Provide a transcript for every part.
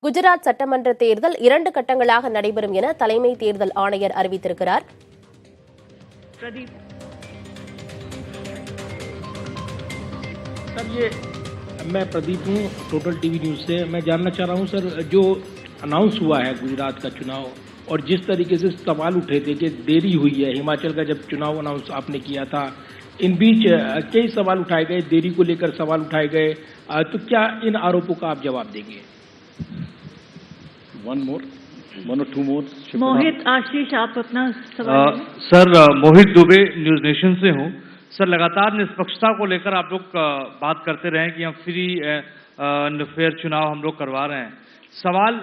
குஜராத் சட்டமன்ற தேர்தல் 2 கட்டங்களாக நடைபெறும் என தலைமை தேர்தல் ஆணையர் அறிவித்திருக்கிறார். सर ये मैं प्रदीप हूँ, टोटल टीवी न्यूज़ से। मैं जानना चाह रहा हूँ सर, जो अनाउंस हुआ है गुजरात का चुनाव और जिस तरीके से सवाल उठे थे कि देरी हुई है, हिमाचल का जब चुनाव अनाउंस आपने किया था, इन बीच कई सवाल उठाए गए, देरी को लेकर सवाल उठाए गए, तो क्या इन आरोपों का आप जवाब देंगे? वन और टू मोर। मोहित आशीष, आप अपना सवाल। सर, मोहित दुबे, न्यूज नेशन से हूँ। सर, लगातार निष्पक्षता को लेकर आप लोग बात करते रहे कि हम फ्री फेयर चुनाव हम लोग करवा रहे हैं। सवाल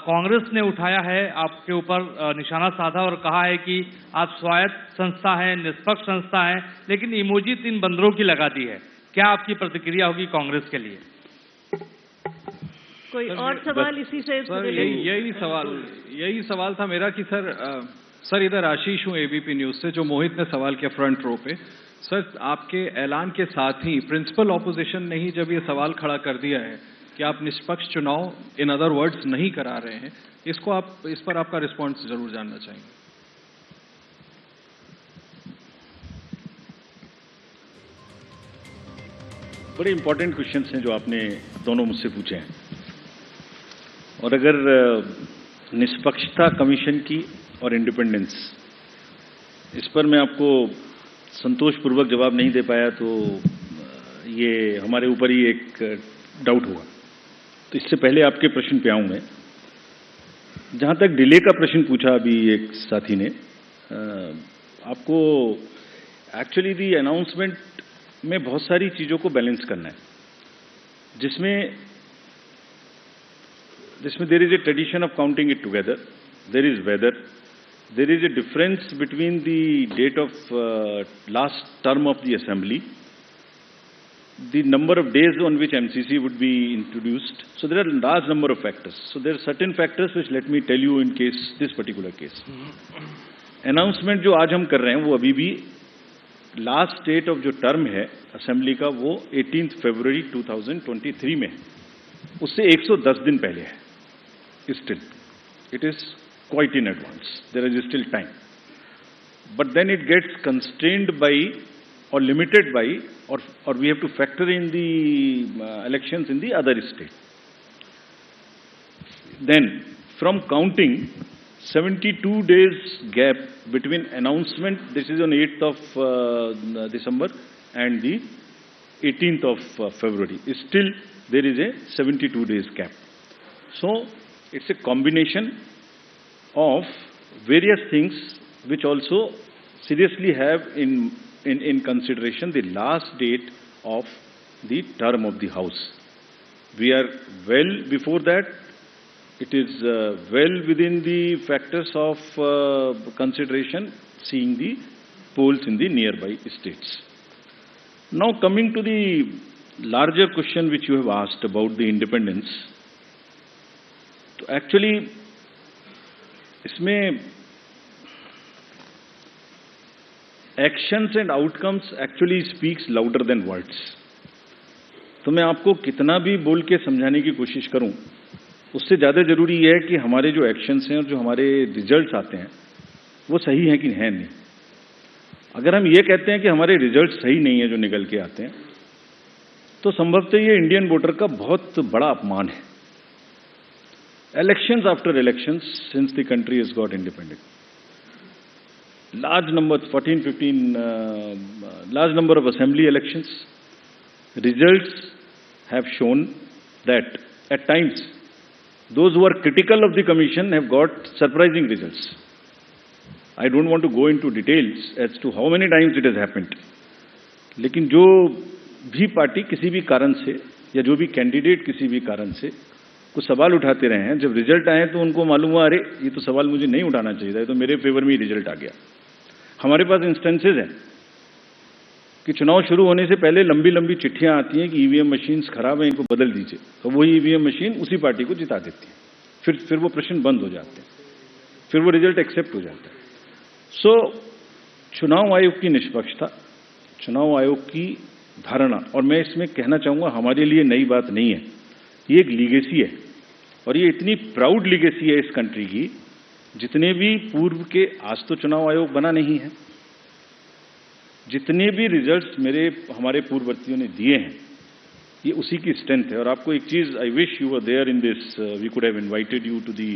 कांग्रेस ने उठाया है, आपके ऊपर निशाना साधा और कहा है कि आप स्वायत्त संस्था है, निष्पक्ष संस्था है, लेकिन इमोजी 3 बंदरों की लगा दी है। क्या आपकी प्रतिक्रिया होगी कांग्रेस के लिए? कोई और सवाल इसी से? सर, यही सवाल था मेरा कि सर इधर आशीष हूँ एबीपी न्यूज से, जो मोहित ने सवाल किया फ्रंट रो पे। सर, आपके ऐलान के साथ ही प्रिंसिपल ऑपोजिशन ने ही जब ये सवाल खड़ा कर दिया है कि आप निष्पक्ष चुनाव इन अदर वर्ड्स नहीं करा रहे हैं, इस पर आपका रिस्पॉन्स जरूर जानना चाहेंगे। बड़े इंपॉर्टेंट क्वेश्चंस हैं जो आपने दोनों मुझसे पूछे हैं, और अगर निष्पक्षता कमीशन की और इंडिपेंडेंस, इस पर मैं आपको संतोषपूर्वक जवाब नहीं दे पाया तो ये हमारे ऊपर ही एक डाउट हुआ। तो इससे पहले आपके प्रश्न पे आऊं मैं। जहां तक डिले का प्रश्न पूछा अभी एक साथी ने, आपको एक्चुअली दी अनाउंसमेंट में बहुत सारी चीजों को बैलेंस करना है, जिसमें there is a tradition of counting it together, there is weather, there is a difference between the date of last term of the assembly, the number of days on which MCC would be introduced. So there are a large number of factors. So there are certain factors which let me tell you in case this particular case. Announcement जो आज हम कर रहे हैं वो अभी भी last date of जो टर्म है असेंबली का वो 18 फरवरी 2023 में है, उससे 110 दिन पहले है. Still it is quite in advance. There is still time. But then it gets constrained by or limited by or we have to factor in the elections in the other state. Then from counting 72 days gap between announcement, this is on 8th of December and the 18th of February. Still there is a 72 days gap. So it's a combination of various things which also seriously have in consideration the last date of the term of the House. We are well before that. It is well within the factors of consideration, seeing the polls in the nearby states. Now coming to the larger question which you have asked about the independence. So actually इसमें actions and outcomes actually speaks louder than words. तो मैं आपको कितना भी बोल के समझाने की कोशिश करूं, उससे ज्यादा जरूरी है कि हमारे जो एक्शंस हैं और जो हमारे रिजल्ट्स आते हैं वो सही हैं कि है नहीं. अगर हम ये कहते हैं कि हमारे रिजल्ट सही नहीं है जो निकल के आते हैं, तो संभवतः ये इंडियन वोटर का बहुत बड़ा अपमान है. Elections after elections since the country has got independent, large number, 14, 15, large number of assembly elections, results have shown that at times those who are critical of the commission have got surprising results. I don't want to go into details as to how many times it has happened. लेकिन जो भी party किसी भी कारण से या जो भी कैंडिडेट किसी भी कारण से कुछ सवाल उठाते रहे हैं, जब रिजल्ट आए तो उनको मालूम हुआ अरे ये तो सवाल मुझे नहीं उठाना चाहिए था, ये तो मेरे फेवर में ही रिजल्ट आ गया. हमारे पास इंस्टेंसेस हैं कि चुनाव शुरू होने से पहले लंबी लंबी चिट्ठियां आती हैं कि ईवीएम मशीन्स खराब हैं, इनको बदल दीजिए, तो वही ईवीएम मशीन उसी पार्टी को जिता देती है. फिर वो प्रश्न बंद हो जाते हैं, फिर वो रिजल्ट एक्सेप्ट हो जाता है. सो चुनाव आयोग की निष्पक्षता, चुनाव आयोग की धारणा, और मैं इसमें कहना चाहूंगा हमारे लिए नई बात नहीं है, ये एक लीगेसी है. और ये इतनी प्राउड लीगेसी है इस कंट्री की, जितने भी पूर्व के, आज तो चुनाव आयोग बना नहीं है, जितने भी रिजल्ट्स हमारे पूर्ववर्तियों ने दिए हैं, ये उसी की स्ट्रेंथ है। और आपको एक चीज, I wish you were there in this, we could have invited you to the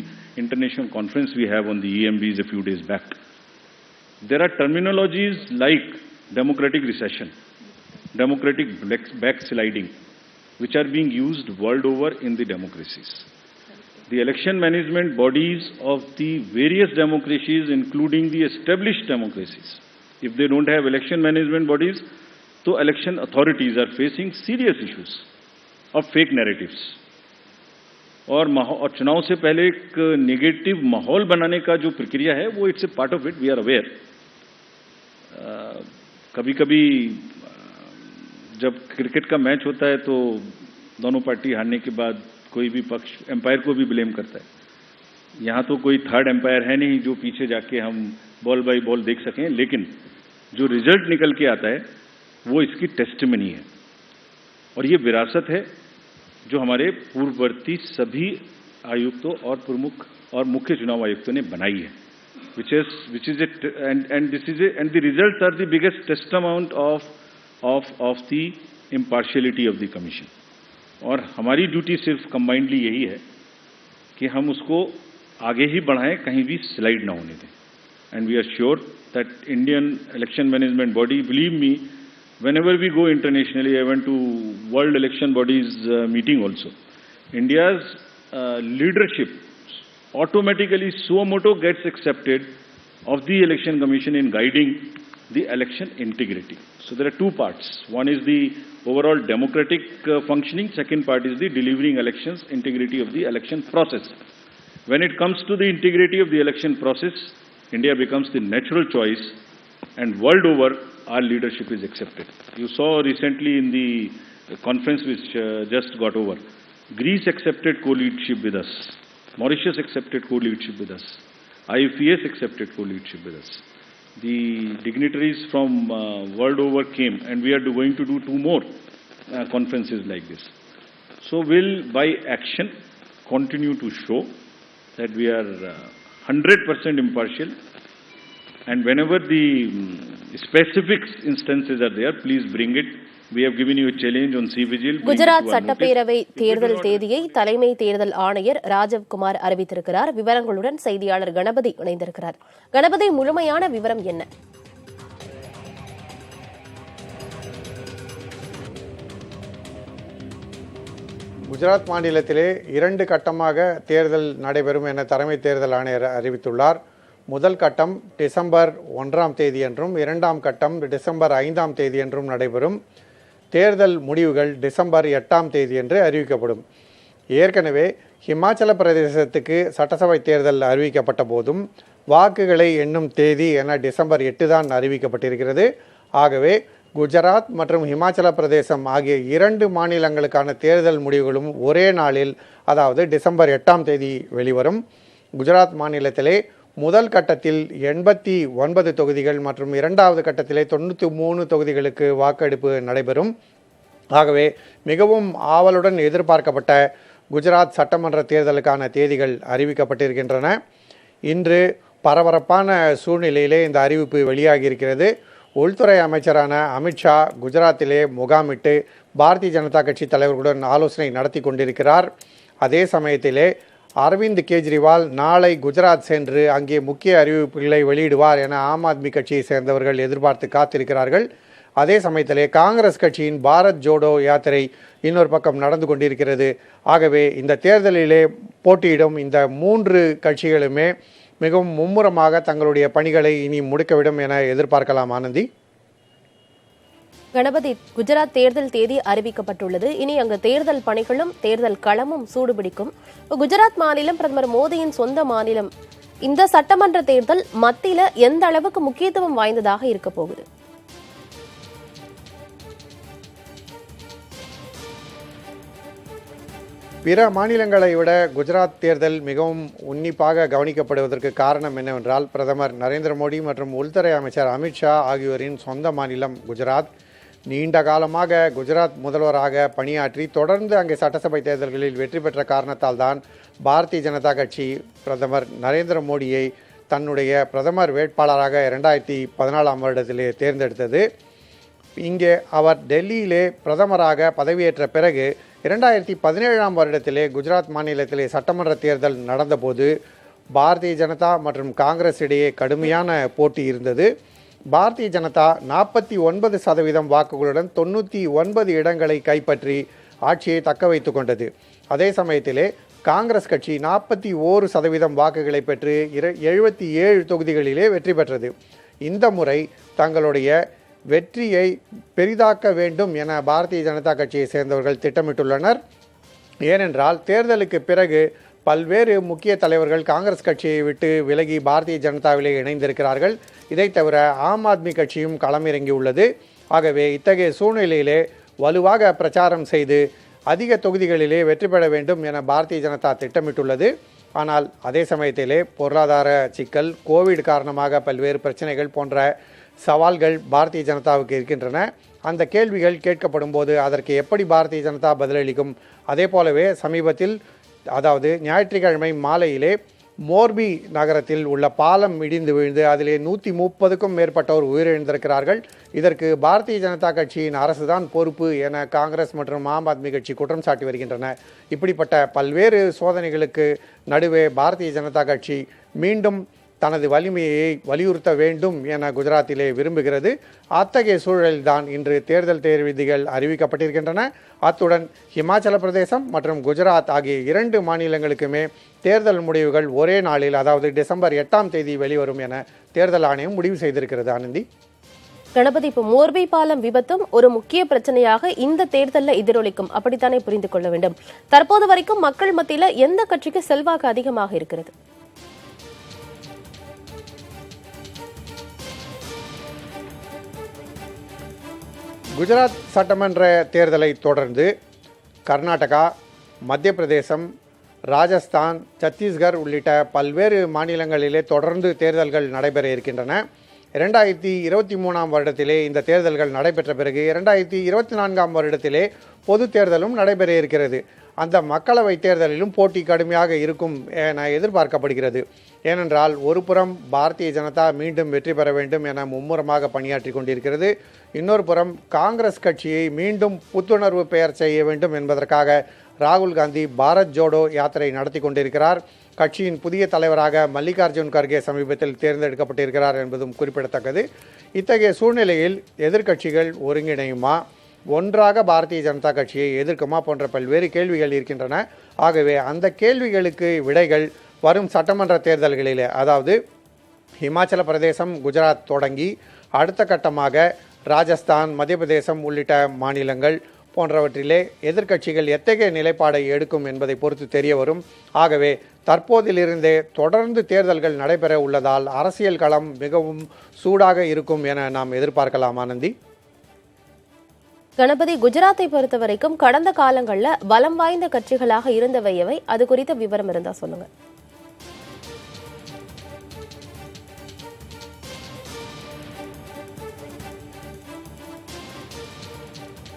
international conference we have on the EMBs a few days back. There are terminologies like democratic recession, democratic backsliding, which are being used world over in the democracies. The election management bodies of the various democracies, including the established democracies, if they don't have election management bodies, तो election authorities are facing serious issues of fake narratives. और चुनाव से पहले एक negative माहौल बनाने का जो प्रक्रिया है, वो it's a part of it, we are aware. कभी कभी जब क्रिकेट का मैच होता है तो दोनों पार्टी हारने के बाद कोई भी पक्ष एम्पायर को भी ब्लेम करता है। यहाँ तो कोई थर्ड एम्पायर है नहीं जो पीछे जाके हम बॉल बाई बॉल देख सकें, लेकिन जो रिजल्ट निकल के आता है वो इसकी टेस्टिमनी है। और ये विरासत है जो हमारे पूर्ववर्ती सभी आयुक्तों और प्रमुख और मुख्य चुनाव आयुक्तों ने बनाई है, which is it, and this is it, and the results are the biggest testament of the impartiality of the commission. और हमारी ड्यूटी सिर्फ कंबाइंडली यही है कि हम उसको आगे ही बढ़ाएं, कहीं भी स्लाइड ना होने दें। And we are sure that Indian election management body, believe me, whenever we go internationally, I went to World Election Bodies meeting also, India's leadership automatically suo moto gets accepted of the Election Commission in guiding the election integrity. So there are two parts. One is the overall democratic functioning. Second part is the delivering elections, integrity of the election process. When it comes to the integrity of the election process, India becomes the natural choice, and world over, our leadership is accepted. You saw recently in the conference which just got over, Greece accepted co-leadership with us. Mauritius accepted co-leadership with us. IFES accepted co-leadership with us. The dignitaries from world over came, and we are going to do 2 more conferences like this. So we'll, by action, continue to show that we are 100% impartial. And whenever the specific instances are there, please bring it. We have given you a challenge on CVGIL. Gujarat சட்டப்பேரவை தேர்தல் தேதியை தலைமை தேர்தல் ஆணையர் ராஜீவ்குமார் அறிவித்திருக்கிறார். விவரங்களுடன் செய்தியாளர் கணபதி இணைந்திருக்கிறார். கணபதி, முழுமையான விவரம் என்ன? குஜராத் மாநிலத்திலே 2 கட்டமாக தேர்தல் நடைபெறும் என தலைமை தேர்தல் ஆணையர் அறிவித்துள்ளார். முதல் கட்டம் டிசம்பர் 1ஆம் தேதி என்றும், 2ஆம் கட்டம் டிசம்பர் 5ஆம் தேதி என்றும் நடைபெறும். தேர்தல் முடிவுகள் டிசம்பர் 8ஆம் தேதி என்று அறிவிக்கப்படும். ஏற்கனவே ஹிமாச்சல பிரதேசத்துக்கு சட்டசபை தேர்தல் அறிவிக்கப்பட்ட போதும் வாக்குகளை எண்ணும் தேதி என டிசம்பர் 8 தான் அறிவிக்கப்பட்டிருக்கிறது. ஆகவே குஜராத் மற்றும் ஹிமாச்சல பிரதேசம் ஆகிய 2 மாநிலங்களுக்கான தேர்தல் முடிவுகளும் ஒரே நாளில், அதாவது டிசம்பர் 8ஆம் தேதி வெளிவரும். குஜராத் மாநிலத்திலே முதல் கட்டத்தில் 89 தொகுதிகள் மற்றும் 2வது கட்டத்திலே 93 தொகுதிகளுக்கு வாக்கெடுப்பு நடைபெறும். ஆகவே மிகவும் ஆவலுடன் எதிர்பார்க்கப்பட்ட குஜராத் சட்டமன்ற தேர்தலுக்கான தேதிகள் அறிவிக்கப்பட்டிருக்கின்றன. இன்று பரபரப்பான சூழ்நிலையிலே இந்த அறிவிப்பு வெளியாகியிருக்கிறது. உள்துறை அமைச்சரான அமித்ஷா குஜராத்திலே முகாமிட்டு பாரதிய ஜனதா கட்சி தலைவர்களுடன் ஆலோசனை நடத்தி கொண்டிருக்கிறார். அதே சமயத்திலே அரவிந்த் கெஜ்ரிவால் நாளை குஜராத் சென்று அங்கே முக்கிய அறிவிப்புகளை வெளியிடுவார் என ஆம் ஆத்மி கட்சியை சேர்ந்தவர்கள் எதிர்பார்த்து காத்திருக்கிறார்கள். அதே சமயத்திலே காங்கிரஸ் கட்சியின் பாரத் ஜோடோ யாத்திரை இன்னொரு பக்கம் நடந்து கொண்டிருக்கிறது. ஆகவே இந்த தேர்தலிலே போட்டியிடும் இந்த 3 கட்சிகளுமே மிகவும் மும்முரமாக தங்களுடைய பணிகளை இனி முடுக்கிவிடும் என எதிர்பார்க்கலாம். ஆனந்தி, கணபதி, குஜராத் தேர்தல் தேதி அறிவிக்கப்பட்டுள்ளது. இனி அங்கு தேர்தல் பணிகளும் தேர்தல் களமும் சூடுபிடிக்கும். குஜராத் மாநிலம் பிரதமர் மோடியின் சொந்த மாநிலம். இந்த சட்டமன்ற தேர்தல் மத்தியில எந்த அளவுக்கு முக்கியத்துவம் வாய்ந்ததாக இருக்க போகுது? பிற மாநிலங்களை விட குஜராத் தேர்தல் மிகவும் உன்னிப்பாக கவனிக்கப்படுவதற்கு காரணம் என்னவென்றால், பிரதமர் நரேந்திர மோடி மற்றும் உள்துறை அமைச்சர் அமித்ஷா ஆகியோரின் சொந்த மாநிலம் குஜராத். நீண்ட காலமாக குஜராத் முதல்வராக பணியாற்றி தொடர்ந்து அங்கே சட்டசபை தேர்தல்களில் வெற்றி பெற்ற காரணத்தால் தான் பாரதிய ஜனதா கட்சி பிரதமர் நரேந்திர மோடியை தன்னுடைய பிரதமர் வேட்பாளராக 2014ஆம் வருடத்திலே தேர்ந்தெடுத்தது. இங்கே அவர் டெல்லியிலே பிரதமராக பதவியேற்ற பிறகு 2017ஆம் வருடத்திலே குஜராத் மாநிலத்திலே சட்டமன்ற தேர்தல் நடந்தபோது பாரதிய ஜனதா மற்றும் காங்கிரஸ் இடையே கடுமையான போட்டி இருந்தது. பாரதிய ஜனதா 49% வாக்குகளுடன் 99 இடங்களை கைப்பற்றி ஆட்சியை தக்க வைத்து கொண்டது. அதே சமயத்திலே காங்கிரஸ் கட்சி 41% வாக்குகளை பெற்று 77 தொகுதிகளிலே வெற்றி பெற்றது. இந்த முறை தங்களுடைய வெற்றியை பெரிதாக்க வேண்டும் என பாரதிய ஜனதா கட்சியை சேர்ந்தவர்கள் திட்டமிட்டுள்ளனர். ஏனென்றால் தேர்தலுக்கு பிறகு பல்வேறு முக்கிய தலைவர்கள் காங்கிரஸ் கட்சியை விட்டு விலகி பாரதிய ஜனதாவிலே இணைந்திருக்கிறார்கள். இதை தவிர ஆம் ஆத்மி கட்சியும் களமிறங்கியுள்ளது. ஆகவே இத்தகைய சூழ்நிலையிலே வலுவாக பிரச்சாரம் செய்து அதிக தொகுதிகளிலே வெற்றி பெற வேண்டும் என பாரதிய ஜனதா திட்டமிட்டுள்ளது. ஆனால் அதே சமயத்திலே பொருளாதார சிக்கல், கோவிட் காரணமாக பல்வேறு பிரச்சனைகள் போன்ற சவால்கள் பாரதிய ஜனதாவுக்கு இருக்கின்றன. அந்த கேள்விகள் கேட்கப்படும் போது அதற்கு எப்படி பாரதிய ஜனதா பதிலளிக்கும்? அதே போலவே சமீபத்தில், அதாவது ஞாயிற்றுக்கிழமை மாலையிலே மோர்பி நகரத்தில் உள்ள பாலம் இடிந்து விழுந்து அதிலே 130க்கும் மேற்பட்டோர் உயிரிழந்திருக்கிறார்கள். இதற்கு பாரதிய ஜனதா கட்சியின் அரசுதான் பொறுப்பு என காங்கிரஸ் மற்றும் ஆம் ஆத்மி கட்சி குற்றம் சாட்டி வருகின்றன. இப்படிப்பட்ட பல்வேறு சோதனைகளுக்கு நடுவே பாரதிய ஜனதா கட்சி மீண்டும் தனது வலிமையை வலியுறுத்த வேண்டும் என குஜராத்திலே விரும்புகிறது. அத்தகைய சூழலில்தான் இன்று தேர்தல் தேர்விதிகள் அறிவிக்கப்பட்டிருக்கின்றன. அத்துடன் ஹிமாச்சல பிரதேசம் மற்றும் குஜராத் ஆகிய 2 மாநிலங்களுக்குமே தேர்தல் முடிவுகள் ஒரே நாளில், அதாவது டிசம்பர் 8ஆம் தேதி வெளிவரும் என தேர்தல் ஆணையம் முடிவு செய்திருக்கிறது. ஆனந்தி, கணபதி, இப்போ மோர்பி பாலம் விபத்தும் ஒரு முக்கிய பிரச்சனையாக இந்த தேர்தலில் எதிரொலிக்கும், அப்படித்தானே புரிந்து கொள்ள வேண்டும். தற்போது வரைக்கும் மக்கள் மத்தியில் எந்த கட்சிக்கு செல்வாக்கு அதிகமாக இருக்கிறது? குஜராத் சட்டமன்ற தேர்தலை தொடர்ந்து கர்நாடகா, மத்திய பிரதேசம், ராஜஸ்தான், சத்தீஸ்கர் உள்ளிட்ட பல்வேறு மாநிலங்களிலே தொடர்ந்து தேர்தல்கள் நடைபெற இருக்கின்றன. 2023ஆம் வருடத்திலே இந்த தேர்தல்கள் நடைபெற்ற பிறகு 2024ஆம் வருடத்திலே பொது தேர்தலும் நடைபெற இருக்கிறது. அந்த மக்களவை தேர்தலிலும் போட்டி கடுமையாக இருக்கும் என எதிர்பார்க்கப்படுகிறது. ஏனென்றால் ஒருபுறம் பாரதிய ஜனதா மீண்டும் வெற்றி பெற வேண்டும் என மும்முரமாக பணியாற்றி கொண்டிருக்கிறது. இன்னொரு புறம் காங்கிரஸ் கட்சியை மீண்டும் புத்துணர்வு பெயர் செய்ய வேண்டும் என்பதற்காக ராகுல் காந்தி பாரத் ஜோடோ யாத்திரை நடத்தி கொண்டிருக்கிறார். கட்சியின் புதிய தலைவராக மல்லிகார்ஜுன் கர்கே சமீபத்தில் தேர்ந்தெடுக்கப்பட்டிருக்கிறார் என்பதும் குறிப்பிடத்தக்கது. இத்தகைய சூழ்நிலையில் எதிர்க்கட்சிகள் ஒருங்கிணையுமா, ஒன்றாக பாரதிய ஜனதா கட்சியை எதிர்க்குமா போன்ற பல்வேறு கேள்விகள் இருக்கின்றன. ஆகவே அந்த கேள்விகளுக்கு விடைகள் வரும் சட்டமன்ற தேர்தல்களிலே, அதாவது ஹிமாச்சல பிரதேசம், குஜராத் தொடங்கி அடுத்த கட்டமாக ராஜஸ்தான், மத்திய பிரதேசம் உள்ளிட்ட மாநிலங்கள் போன்றவற்றிலே எதிர்க்கட்சிகள் எத்தகைய நிலைப்பாடை எடுக்கும் என்பதை பொறுத்து தெரிய வரும். ஆகவே தற்போதிலிருந்தே தொடர்ந்து தேர்தல்கள் நடைபெற உள்ளதால் அரசியல் களம் மிகவும் சூடாக இருக்கும் என நாம் எதிர்பார்க்கலாம். ஆனந்தி, கணபதி, குஜராத்தை பொறுத்த வரைக்கும் கடந்த காலங்களில் பலம் வாய்ந்த கட்சிகளாக இருந்தவை எவை? அது குறித்த விவரம் இருந்தா சொல்லுங்க.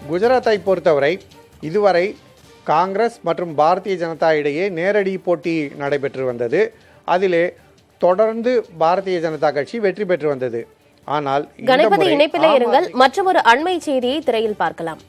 குஜராத்தை பொறுத்தவரை இதுவரை காங்கிரஸ் மற்றும் பாரதிய ஜனதா இடையே நேரடி போட்டி நடைபெற்று வந்தது. அதிலே தொடர்ந்து பாரதிய ஜனதா கட்சி வெற்றி பெற்று வந்தது. ஆனால் கணபதி, இணைப்பிலே இருங்கள். மற்றொரு அண்மை செய்தியை திரையில் பார்க்கலாம்.